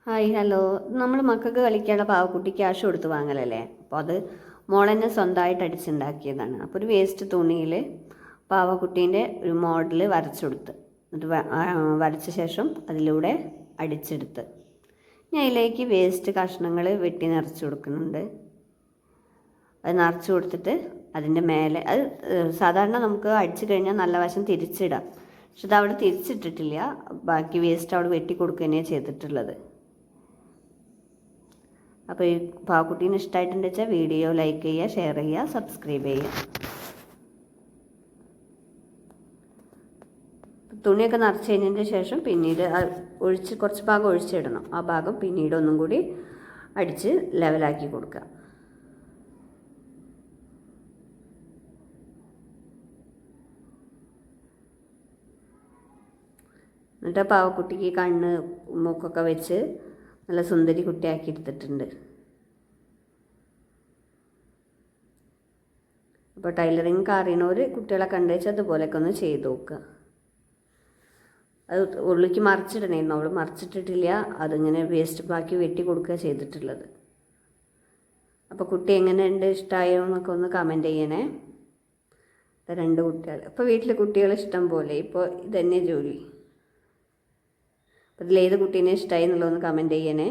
Hi hello. നമ്മൾ മക്കൾക്ക് കളിക്കാനുള്ള പാവക്കുട്ടി ക്യാഷ് കൊടുത്ത് വാങ്ങലല്ലേ. അപ്പോൾ അത് മോളെന്നെ സ്വന്തമായിട്ട് അടിച്ചുണ്ടാക്കിയതാണ്. അപ്പോൾ ഒരു വേസ്റ്റ് തുണിയിൽ പാവക്കുട്ടീൻ്റെ ഒരു മോഡൽ വരച്ചു കൊടുത്ത്, എന്നിട്ട് വരച്ച ശേഷം അതിലൂടെ അടിച്ചെടുത്ത് ഞാൻ അതിലേക്ക് വേസ്റ്റ് കഷ്ണങ്ങൾ വെട്ടി നിറച്ച് കൊടുക്കുന്നുണ്ട്. അത് നിറച്ച് കൊടുത്തിട്ട് അതിൻ്റെ മേലെ അത് സാധാരണ നമുക്ക് അടിച്ചു കഴിഞ്ഞാൽ നല്ല വശം തിരിച്ചിടാം, പക്ഷെ അത് അവിടെ തിരിച്ചിട്ടിട്ടില്ല. ബാക്കി വേസ്റ്റ് അവിടെ വെട്ടി കൊടുക്കുകയാണ് ചെയ്തിട്ടുള്ളത്. അപ്പോൾ ഈ പാവക്കുട്ടീനെ ഇഷ്ടമായിട്ടുണ്ടെന്ന് വെച്ചാൽ വീഡിയോ ലൈക്ക് ചെയ്യുക, ഷെയർ ചെയ്യുക, സബ്സ്ക്രൈബ് ചെയ്യുക. തുണിയൊക്കെ നിറച്ച് കഴിഞ്ഞതിന് ശേഷം പിന്നീട് കുറച്ച് ഭാഗം ഒഴിച്ചിടണം. ആ ഭാഗം പിന്നീട് ഒന്നും കൂടി അടിച്ച് ലെവലാക്കി കൊടുക്കുക. എന്നിട്ട് പാവക്കുട്ടിക്ക് കണ്ണ് മൂക്കൊക്കെ വെച്ച് നല്ല സുന്ദരി കുട്ടിയാക്കി എടുത്തിട്ടുണ്ട്. അപ്പോൾ ടൈലറിങ് അറിയണവർ കുട്ടികളെ കണ്ടു വെച്ചാൽ അതുപോലെയൊക്കെ ഒന്ന് ചെയ്ത് നോക്കുക. അത് ഉള്ളിലേക്ക് മറിച്ചിടണമായിരുന്നു, അവൾ മറിച്ചിട്ടിട്ടില്ല. അതിങ്ങനെ വേസ്റ്റ് ബാക്കി വെട്ടി കൊടുക്കുക ചെയ്തിട്ടുള്ളത്. അപ്പോൾ കുട്ടി എങ്ങനെയുണ്ട്, ഇഷ്ടമായോ എന്നൊക്കെ ഒന്ന് കമൻറ്റ് ചെയ്യണേ. രണ്ട് കുട്ടികൾ ഇപ്പോൾ വീട്ടിൽ കുട്ടികൾ ഇഷ്ടം പോലെ, ഇപ്പോൾ ഇതന്നെ ജോലി. അപ്പോൾ ഇതിലേത് കുട്ടീനെ ഇഷ്ടമായി എന്നുള്ളതൊന്ന് കമൻറ്റ് ചെയ്യണേ.